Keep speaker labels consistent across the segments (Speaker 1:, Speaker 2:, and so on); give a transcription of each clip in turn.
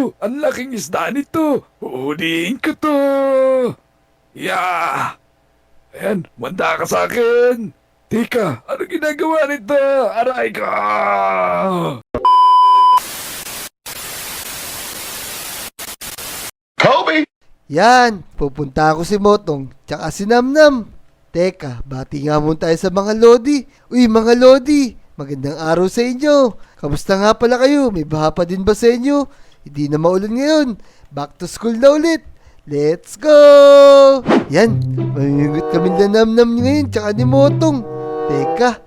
Speaker 1: Sakto! Ang laking isda nito! Uulihin ko to! Yeah! Ayan, manda ka sa akin! Tika, ano ginagawa nito? Aray ko! Kobe!
Speaker 2: Yan, pupunta ako si Motong, tsaka si Namnam. Teka, bati nga muna tayo sa mga Lodi. Uy, mga Lodi, magandang araw sa inyo. Kamusta nga pala kayo? May baha pa din ba sa inyo? Hindi na maulan ngayon. Back to school na ulit. Let's go! Yan, mamimigot kami na Namnam ngayon, tsaka ni Motong. Teka,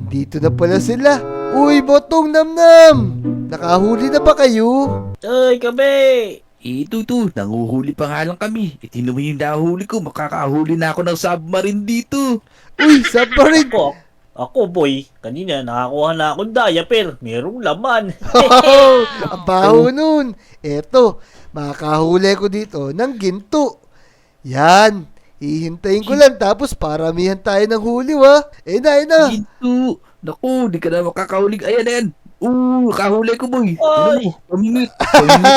Speaker 2: dito na pala sila. Uy, Motong, Namnam! Nakahuli na ba kayo?
Speaker 3: Ay, kabe!
Speaker 1: Ito, nanguhuli pa nga lang kami. Itino mo yung nahuli ko, makakahuli na ako ng submarine dito.
Speaker 2: Uy, submarine!
Speaker 3: Ako boy, kanina nakakuha na akong diaper. Merong laman.
Speaker 2: Oh, ang baho nun. Eto, makakahuli ko dito ng ginto. Yan, hihintayin ko lang tapos paramihan tayo ng huli, wa? Na.
Speaker 1: Ito, naku, di ka na makakahuli. Ayan. Kahuli ko, boy.
Speaker 3: Ay!
Speaker 1: Pamingwit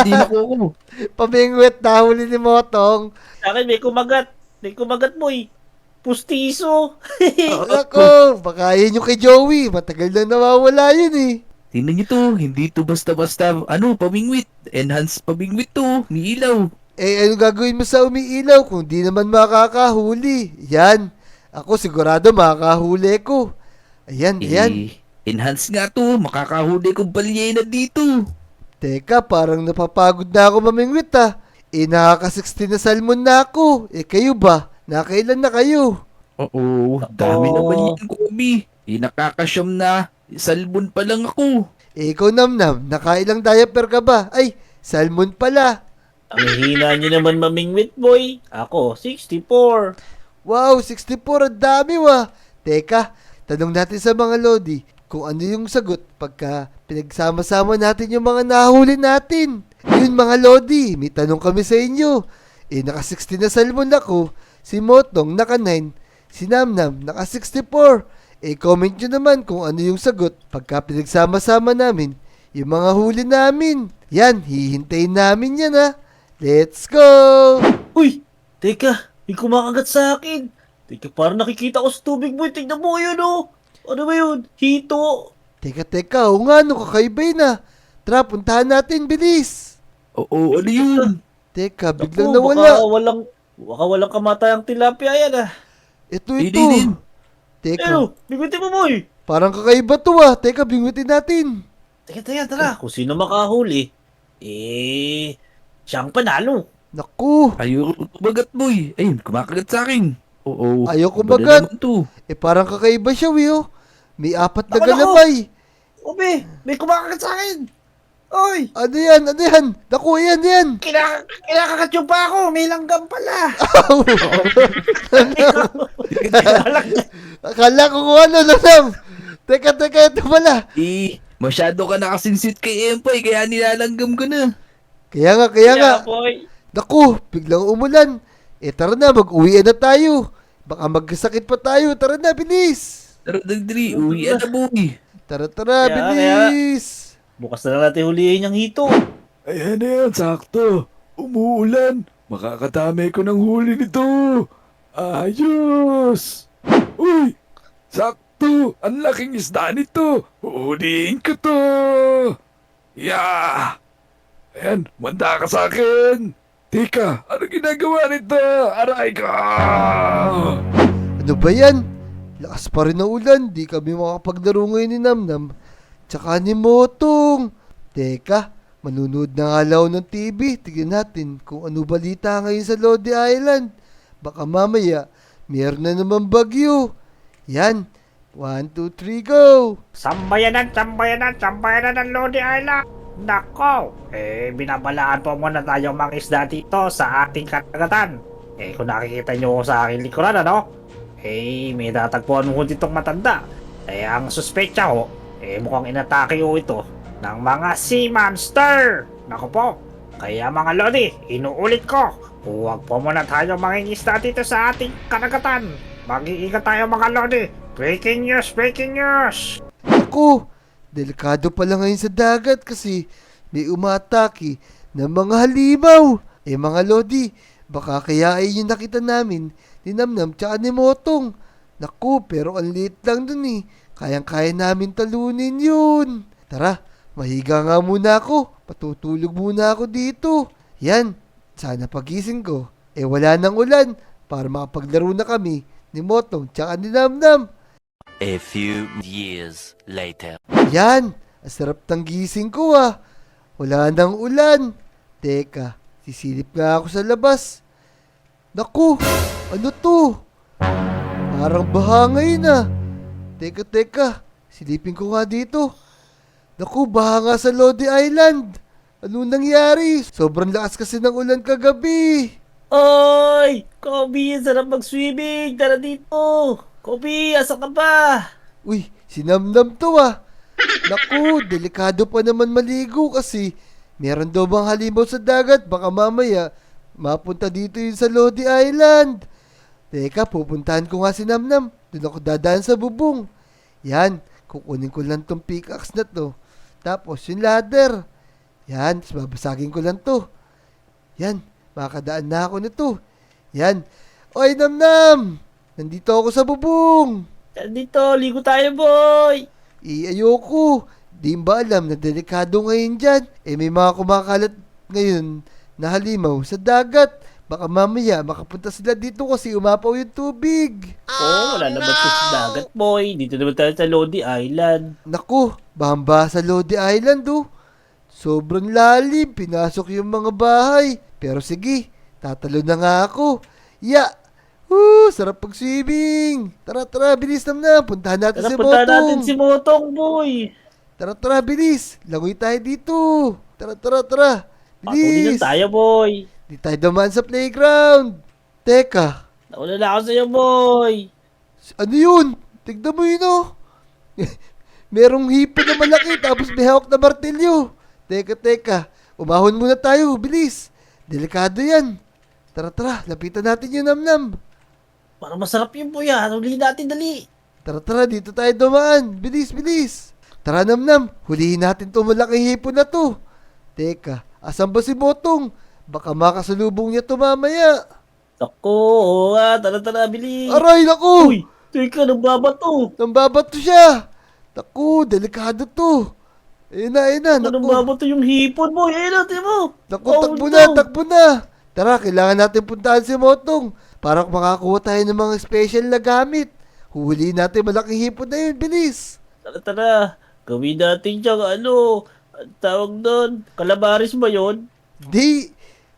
Speaker 1: din ako.
Speaker 2: Pamingwit na huli ni Motong.
Speaker 3: Sa akin may kumagat. May kumagat boy. Pustiso.
Speaker 2: Ako, baka yun yung kay Joey. Matagal na nawawala yun eh.
Speaker 1: Tingnan nyo to, hindi to basta-basta, pamingwit. Enhanced pamingwit to, ni ilaw.
Speaker 2: Eh, ano gagawin mo sa umiilaw kung di naman makakahuli? Yan, ako sigurado makakahuli ko. Ayan.
Speaker 1: Enhanced nga to, makakahuli kong balyena dito.
Speaker 2: Teka, parang napapagod na ako mamingwit ah. Eh, nakaka-16 na salmon na ako. Eh, kayo ba? Nakailan na kayo?
Speaker 1: Oo, dami naman yan, Kobe. Nakakasyam na, salmon pa lang ako.
Speaker 2: Eh, ikaw Namnam, nakailang diaper ka ba? Ay, salmon pala.
Speaker 3: Ang hina nyo naman mamingwit boy. Ako, 64.
Speaker 2: Wow, 64, ang dami wa. Teka, tanong natin sa mga Lodi kung ano yung sagot pagka pinagsama-sama natin yung mga nahuli natin. Yun mga Lodi, may tanong kami sa inyo. Eh, naka-16 na salmon ako. Si Motong naka-9. Si Namnam naka-64. Eh, comment nyo naman kung ano yung sagot pagka pinagsama-sama namin yung mga huli namin. Yan, hihintayin namin yan ha. Let's go!
Speaker 3: Uy! Teka, may kumakagat sa akin. Teka, parang nakikita ko sa tubig boy. Tignan mo yun oh. Ano ba yun? Hito.
Speaker 2: Teka, o nga, no, kakaiba yun ah. Tara, puntahan natin, bilis.
Speaker 1: Oo, ano yun?
Speaker 2: Teka, biglang
Speaker 3: Naku,
Speaker 2: nawala.
Speaker 3: baka walang kamatayang tilapia yan ah.
Speaker 2: Ito.
Speaker 1: Din.
Speaker 2: Teka,
Speaker 3: Ano? Bigutin mo boy.
Speaker 2: parang kakaiba to ah. Teka, bingwitin natin.
Speaker 3: Teka, tara. Kung sino makahuli, siyang panalo.
Speaker 2: Naku,
Speaker 1: Ayoko kumagat, boy. Ayun, kumakagat sa akin. Oo.
Speaker 2: Ayaw
Speaker 1: iba na
Speaker 2: kumagat.
Speaker 1: naman to.
Speaker 2: parang kakaiba siya, Wio. May 4 na
Speaker 3: Naku,
Speaker 2: galamay.
Speaker 3: Obe, may kumakagat sa akin. Oy,
Speaker 2: Ano yan? Naku, yan.
Speaker 3: kinakagat yung pa ako. May langgam pala.
Speaker 2: Akala ko kung ano, Nanam. Teka, ito pala.
Speaker 1: Masyado ka nakasinsit kay Empoy, kaya nilalanggam ko na.
Speaker 2: Kaya nga.
Speaker 3: boy.
Speaker 2: Naku, biglang umulan. Tara na, mag-uwi na tayo. Baka magkasakit pa tayo. Tara na, bilis.
Speaker 1: Tara, dagdali, uwi na, boy.
Speaker 2: Tara,
Speaker 3: Kaya.
Speaker 2: bilis.
Speaker 3: Bukas na lang natin hulihin yung hito.
Speaker 1: Ayan na yan, sakto. Umuulan. Makakatami ko ng huli nito. Ayos. Uy, sakto. Ang laking isda nito. Uulihin ko to. Yeah. Ayan, manda ka sa akin. Tika, ano ginagawa nito? Aray ko.
Speaker 2: Ano ba yan? Lakas pa rin ng ulan. Di kami makapaglaro ngayon ni Namnam. Tsaka ni Motong. Teka, manunood na nga lang ako ng TV. Tignan natin kung ano balita ngayon sa Lodi Island. Baka mamaya, meron na naman bagyo. Yan. 1, 2, 3, go!
Speaker 3: Sambayanan ng Lodi Island. Nako, binabalaan po muna tayong mga isda dito sa ating karagatan. Kung nakikita nyo sa aking likuran, may tatagpuan mo ditong matanda. Ang suspetya ko, mukhang inatake ko ito ng mga sea monster. Nako po, kaya mga Lodi, inuulit ko, huwag po muna tayong mangingisda dito sa ating karagatan. Mag-iingat tayo mga Lodi. Breaking news!
Speaker 2: Ako, delikado pala ngayon sa dagat kasi may umatake ng mga halimaw. Mga Lodi, baka kaya ay yung nakita namin ni Namnam tsaka ni Motong. Naku, pero ang liit lang dun eh. Kayang-kaya namin talunin yun. Tara, mahiga nga muna ako. Patutulog muna ako dito. Yan, sana pagising ko. Wala nang ulan para makapaglaro na kami ni Motong tsaka ni Namnam.
Speaker 4: A few years later.
Speaker 2: Yan, ang sarap ng gising ko ah. Wala nang ulan. Teka, sisilip nga ako sa labas. Naku, ano to? Parang baha ngayon ah. Teka, silipin ko nga dito. Naku, baha nga sa Lodi Island. Ano nangyari? Sobrang lakas kasi ng ulan kagabi.
Speaker 5: Oy! Kobe, sarap mag-swimming! Tara dito! Kobe, asa ka ba?
Speaker 2: Uy, sinamnam to ah. Naku, delikado pa naman maligo kasi meron daw bang halimaw sa dagat. Baka mamaya mapunta dito yun sa Lodi Island. Teka, pupuntahan ko nga si Namnam. Doon ako dadaan sa bubong. Yan, kukunin ko lang tong pickaxe na to. Tapos yung ladder. Yan, tapos babasagin ko lang to. Yan, makakadaan na ako nito. Yan. Oy, Namnam! Nandito ako sa bubong.
Speaker 5: Tara dito, ligo tayo, boy!
Speaker 2: Ayoko. Di ba alam na delikado ngayon dyan? May mga kumakalat ngayon na halimaw sa dagat. Baka mamaya makapunta sila dito kasi umapaw yung tubig.
Speaker 5: Wala naman to sa dagat, boy. Dito naman tayo sa Lodi Island.
Speaker 2: Naku, bamba sa Lodi Island oh. Sobrang lalim, pinasok yung mga bahay. Pero sige, tatalo na nga ako. Sarap pag-swimming. Tara, bilis na. Puntahan natin
Speaker 5: Tara,
Speaker 2: si
Speaker 5: punta natin
Speaker 2: Motong.
Speaker 5: si Motong, boy!
Speaker 2: Tara, bilis. Langoy tayo dito. Tara.
Speaker 5: Patuloy na
Speaker 2: Bilis.
Speaker 5: tayo, boy!
Speaker 2: Di tayo dumaan sa playground. Teka,
Speaker 5: Nauna na ako sa'yo, boy!
Speaker 2: ano yun? Tignan mo yun oh. Merong hipon na malaki tapos may hawak na martilyo. Teka. Umahon muna tayo, bilis. Delikado yan. Tara, lapitan natin yung Namnam.
Speaker 5: Parang masarap yun, boy, ha? Huli natin, dali!
Speaker 2: Tara, dito tayo dumaan. Bilis. Tara, Namnam, hulihin natin itong malaking hipon na to. Teka, asan ba si Motong? Baka makasalubong niya to mamaya.
Speaker 5: Naku, oo nga, tara, bilis!
Speaker 2: Aray, naku!
Speaker 5: Uy! Teka, nagbabato!
Speaker 2: Nambabato siya. Naku, delikado to. Ayun na. Naku,
Speaker 5: Nagbabato yung hipon, boy! Ayun natin mo!
Speaker 2: naku,
Speaker 5: Oh,
Speaker 2: takbo na. Tara, kailangan natin puntahan si Motong para makakuha tayo ng mga special na gamit. Huhulihin natin malaking hipon na yun, bilis.
Speaker 5: Tara. Gawin natin siyang ang tawag doon, kalabaris ba yun?
Speaker 2: Di,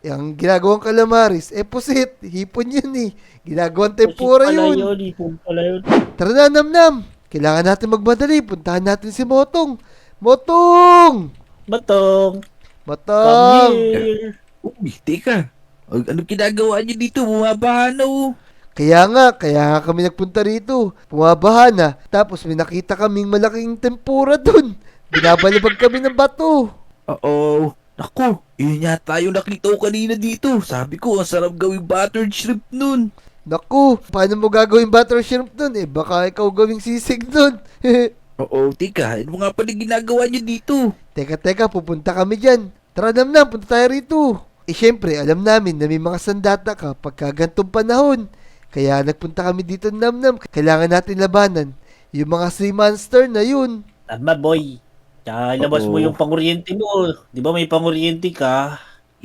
Speaker 2: ang ginagawang calamaris, pusit, hipon yun eh. Ginagawang tempura yun.
Speaker 5: Ipon pala yun.
Speaker 2: Tara na, Namnam. Kailangan natin magmadali. Puntahan natin si Motong. Motong!
Speaker 5: Batong,
Speaker 2: Motong!
Speaker 5: come here.
Speaker 1: Uy, teka. Ano ginagawa niyo dito? Bumabaha na oh.
Speaker 2: Kaya nga kami nagpunta rito. Pumabaha na. Tapos may nakita kaming malaking tempura dun. Binabalibag kami ng bato.
Speaker 1: Oo. Naku, yun yata yung nakita ko kanina dito. Sabi ko, ang sarap gawing buttered shrimp nun.
Speaker 2: Naku, paano mo gagawin butter shrimp dun? Baka ikaw gawing sisig dun.
Speaker 1: Oo, teka. Ano nga pala ginagawa niyo dito?
Speaker 2: Teka, pupunta kami dyan. Tara, Namnam, punta tayo rito. Syempre, alam namin na may mga sandata ka pagka gantong panahon. Kaya nagpunta kami dito, Namnam. Kailangan natin labanan yung mga sea monster na yun.
Speaker 5: Tama, boy. Tsaka ilabas mo
Speaker 1: Oo.
Speaker 5: yung panguryente mo. Di ba may panguryente ka?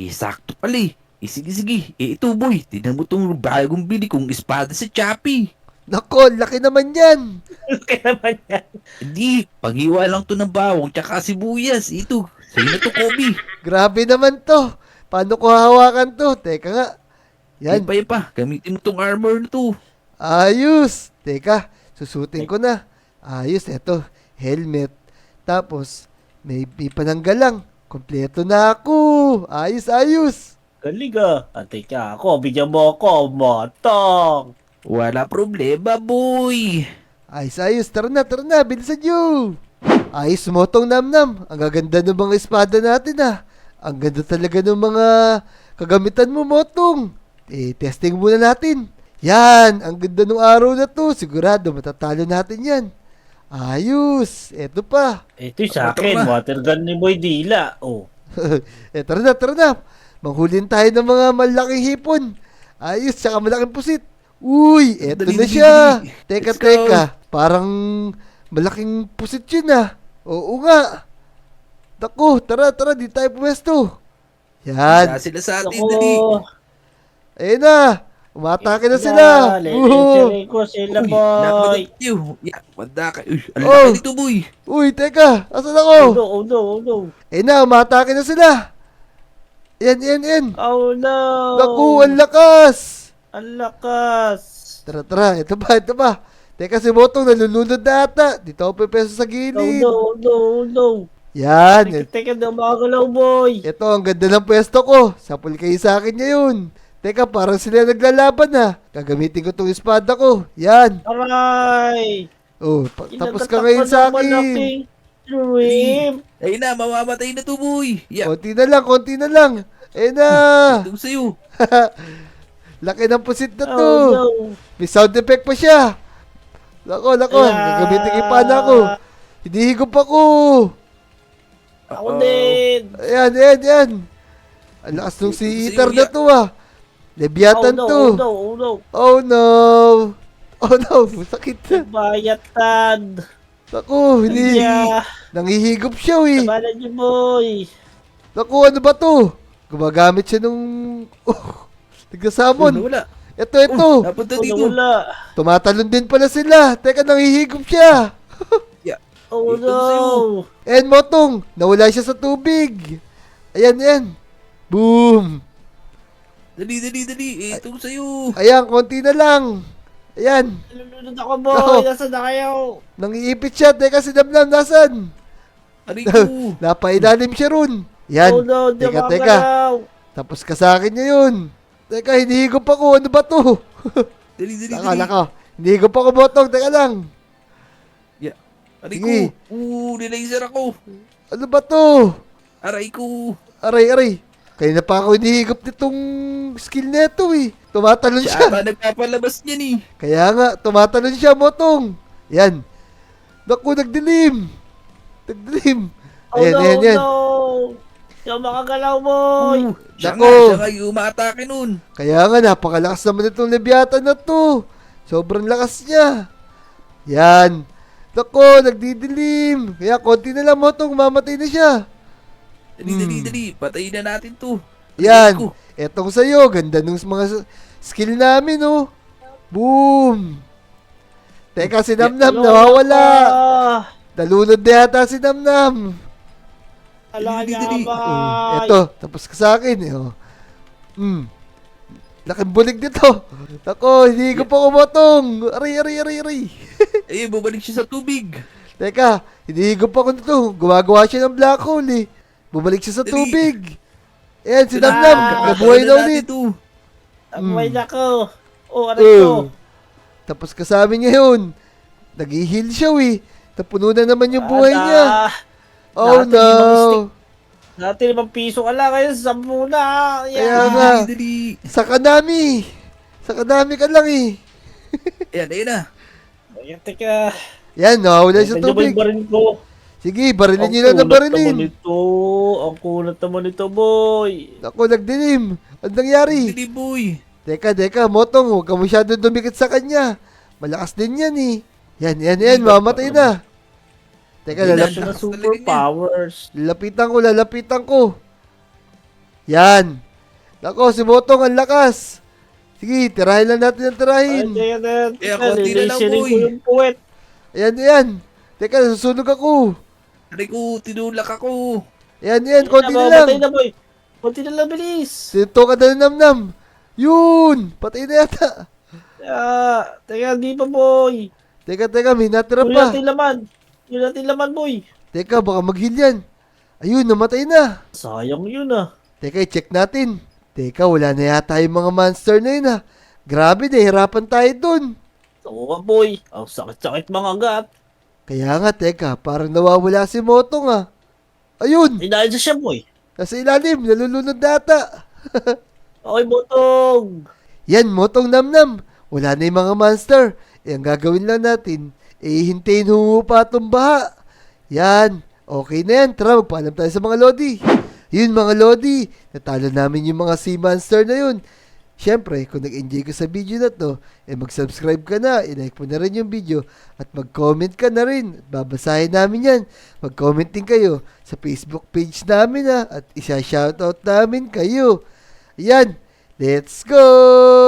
Speaker 1: Sakto pala eh. Sige. Ito boy, tignan mo tong bagong bili kong espada sa Shopee.
Speaker 2: Nako, laki naman yan.
Speaker 5: Kaya naman yan.
Speaker 1: Hindi, paghiwa lang to ng bawang tsaka sibuyas. Ito, sa'yo na to, Kobe.
Speaker 2: Grabe naman to. Paano ko hahawakan to? Teka nga. Yan.
Speaker 1: Yan pa. Gamitin mo tong armor na to.
Speaker 2: Ayos. Teka, susutin ko na. Ayos, eto. Helmet. Tapos, may pananggal lang. Kompleto na ako. Ayos.
Speaker 5: Galing ah. Teka, ako, bigyan mo ako, Motong.
Speaker 1: Wala problema, boy.
Speaker 2: Ayos. Tara na. Bilisan nyo. Ayos, Motong Namnam. Ang gaganda ng mga espada natin ah. Ang ganda talaga ng mga kagamitan mo, Motong. Testing muna natin. Yan, ang ganda ng araw na to. Sigurado matatalo natin yan. Ayos. Eto pa.
Speaker 5: Ito yung sa akin,
Speaker 1: Motong na.
Speaker 5: water gun ni Boy Dila. Oh.
Speaker 2: Tara na. Manghulin tayo ng mga malaking hipon. Ayos, tsaka malaking pusit. Uy, eto
Speaker 1: Dali,
Speaker 2: na
Speaker 1: dali,
Speaker 2: siya.
Speaker 1: dali.
Speaker 2: Teka,
Speaker 1: Let's go.
Speaker 2: teka. Parang malaking pusit yun ah. Oo nga. Naku, tara, di tayo pumesto. Yan.
Speaker 1: Sila sa atin,
Speaker 5: Ako.
Speaker 1: dali.
Speaker 2: Ayun na. Umatake na sila.
Speaker 5: Lilichirin ko sila,
Speaker 1: Uy,
Speaker 5: boy.
Speaker 1: napagat you. Yeah, manda ka. Uy, ang
Speaker 2: Oh.
Speaker 1: laki nito, boy.
Speaker 2: Uy, teka. Asan
Speaker 5: Oh
Speaker 2: ako?
Speaker 5: no, oh no, oh no.
Speaker 2: Ayun na, umatake na sila. Yan.
Speaker 5: Oh no.
Speaker 2: Naku, ang lakas.
Speaker 5: Ang lakas.
Speaker 2: Tara. Ito ba? Teka, si Motong nalulunod na ata. Dito ako pepeso sa
Speaker 5: Oh
Speaker 2: gilid.
Speaker 5: no, oh no, oh no.
Speaker 2: Yan.
Speaker 5: Teka, na makagalaw, boy.
Speaker 2: Ito, ang ganda ng pwesto ko. Sapul kayo sa akin ngayon. Teka, parang sila naglalaban na. Gagamitin ko tong espada ko. Yan.
Speaker 5: Aray.
Speaker 2: Oh, tapos ka
Speaker 5: Kinagatak
Speaker 2: ngayon sa
Speaker 5: ng
Speaker 2: akin.
Speaker 5: malaking shrimp.
Speaker 1: Ayun na, mamamatay na to, boy. Yeah,
Speaker 2: Konti na lang. Ayun na.
Speaker 1: ito sa'yo.
Speaker 2: Laki ng pusit na to.
Speaker 5: Oh no.
Speaker 2: May sound effect pa siya. Lako. Gagamitin ko yung pana ko. Hinihigop ako.
Speaker 5: Ako din.
Speaker 2: Ayan. Ang lakas nung si Eater na to ah. Leviathan
Speaker 5: Oh no,
Speaker 2: to.
Speaker 5: oh no, oh no.
Speaker 2: Oh no. Sakit na.
Speaker 5: Bayatan.
Speaker 2: Naku,
Speaker 5: Yeah.
Speaker 2: nangihigop siya eh.
Speaker 5: Sabanan niyo, boy.
Speaker 2: Naku, ano ba to? Gumagamit siya nung... nagkasamon.
Speaker 1: Wala.
Speaker 2: Ito.
Speaker 1: Napunta
Speaker 5: Oh,
Speaker 1: dito.
Speaker 5: wala.
Speaker 2: Tumatalon din pala sila. Teka, nangihigop siya.
Speaker 5: Oh
Speaker 1: Ito
Speaker 5: no.
Speaker 2: And Motong, nawala siya sa tubig. Ayan. Boom.
Speaker 1: Dali. Ito sa'yo.
Speaker 2: Ayan, konti na lang. Ayan.
Speaker 5: Nalulunod ako, boy.
Speaker 2: No.
Speaker 5: Nasaan na kayo?
Speaker 2: Nangiipit siya. Teka, si Damdam, nasan?
Speaker 1: Aray ko.
Speaker 2: Napailalim siya ron. Yan.
Speaker 5: Oh no, di
Speaker 2: Teka.
Speaker 5: makagalaw.
Speaker 2: Tapos ka sa akin ngayon. Teka, hinihigop ako. Ano ba to?
Speaker 1: Dali.
Speaker 2: Naka. Hinihigop ako, Motong. Teka lang.
Speaker 1: Yeah. Aray
Speaker 2: Sige.
Speaker 1: ko. Nilaser ako.
Speaker 2: Ano ba to?
Speaker 1: Aray ko.
Speaker 2: Aray. Kanina pa ako hinihigop nitong skill neto eh. Tumatalon
Speaker 1: Siya
Speaker 2: siya.
Speaker 1: ata nagpapalabas niyan eh.
Speaker 2: Kaya nga, tumatalon siya, Motong. Yan. Naku, nagdilim.
Speaker 5: Oh no,
Speaker 2: Ayan.
Speaker 5: no. Di makagalaw, boy.
Speaker 1: Siya
Speaker 2: Nako.
Speaker 1: nga yung umaatake nun.
Speaker 2: Kaya nga, napakalakas naman itong Leviathan na to. Sobrang lakas niya. Yan. Naku, nagdidilim. Kaya konti na lang, Motong. Mamatay na siya.
Speaker 1: Dali. Patayin na natin to.
Speaker 2: Yan.
Speaker 1: Aray ko.
Speaker 2: Etong sa'yo. Ganda nung mga skill namin, oh. Boom. Teka, si Namnam, nawawala. Nalunod na yata si Namnam.
Speaker 5: Alam niya,
Speaker 1: Dali.
Speaker 5: boy.
Speaker 2: Eto, tapos ka sa akin, eh, oh. Laking bulig nito. Ako, hindi ko pa kumotong. Aray.
Speaker 1: Eh, bumalik siya sa tubig.
Speaker 2: Teka, hinihigop ako nito. Gumagawa siya ng black hole eh. Bumalik siya sa
Speaker 1: Dali.
Speaker 2: tubig. Ayan, si
Speaker 5: Ah,
Speaker 2: Namnam. Nabuhay na ulit.
Speaker 5: Abuhay na ko. Oh, aray ko.
Speaker 2: Oh. Tapos kasama ngayon. Nag-heal siya eh. Napuno na naman yung buhay niya. Oh
Speaker 5: Dati, limang
Speaker 2: no.
Speaker 5: stick. Dati 5 piso ka lang, ngayon 10 na.
Speaker 2: Kaya
Speaker 5: Yan.
Speaker 2: nga.
Speaker 1: Dali.
Speaker 2: Sa kanami ka lang eh.
Speaker 1: Ayun na.
Speaker 5: Ayan, teka.
Speaker 2: Yan, nawawala sa
Speaker 5: Ito ba
Speaker 2: tubig.
Speaker 5: yung baril ko?
Speaker 2: Sige, barilin
Speaker 5: Ang
Speaker 2: nyo lang na
Speaker 5: kulat
Speaker 2: barilin.
Speaker 5: naman ito. Ang kulat naman ito, boy.
Speaker 2: Ako, nagdilim. Anong nangyari?
Speaker 1: Dali, boy.
Speaker 2: Teka, Motong, huwag ka masyado dumikit sa kanya. Malakas din yan eh. Yan, mamatay na. Teka,
Speaker 1: Hindi na
Speaker 5: Siya na
Speaker 1: Lakas
Speaker 5: superpowers.
Speaker 2: lalapitan ko. Yan. Nako, si Motong, ang lakas. Sige, tirahin lang natin ang tirahin.
Speaker 1: Eh, konti na lang,
Speaker 5: Lilisirin
Speaker 1: boy.
Speaker 5: ko yung puwet.
Speaker 2: Ayan. Teka, nasusunog ako.
Speaker 1: Aray ko, tinulak ako.
Speaker 2: Ayan, konti na
Speaker 5: Mamatay
Speaker 2: lang.
Speaker 5: na, boy. Konti na lang, bilis.
Speaker 2: Sinto ka na Namnam. Yun, patay na yata.
Speaker 5: Teka, di pa, boy.
Speaker 2: Teka, may natira
Speaker 5: Yun
Speaker 2: pa.
Speaker 5: natin laman, boy.
Speaker 2: Teka, baka mag-heal yan. Ayun, namatay na.
Speaker 5: Sayang yun, ah.
Speaker 2: Teka, i-check natin. Teka, wala na yata yung mga monster na yun, Grabe, nahihirapan tayo dun.
Speaker 5: Oo, boy. Ang sakit-sakit mga gat.
Speaker 2: Kaya nga, teka, parang nawawala si Motong, Ayun,
Speaker 5: Dahil sa siya, boy.
Speaker 2: nasa ilalim, nalulunod data.
Speaker 5: Okay, botong.
Speaker 2: Yan, Motong Namnam. Wala na yung mga monster. Ang gagawin lang natin, hintayin humupa itong baha. Yan, okay na yan. Tara, magpaalam tayo sa mga Lodi. Yun mga Lodi, natalo namin yung mga sea monster na yun. Siyempre, kung nag-enjoy ka sa video na to, mag-subscribe ka na, i-like mo na rin yung video, at mag-comment ka na rin. Babasahin namin yan. Mag-comment din kayo sa Facebook page namin at isa-shoutout namin kayo. Ayan, let's go!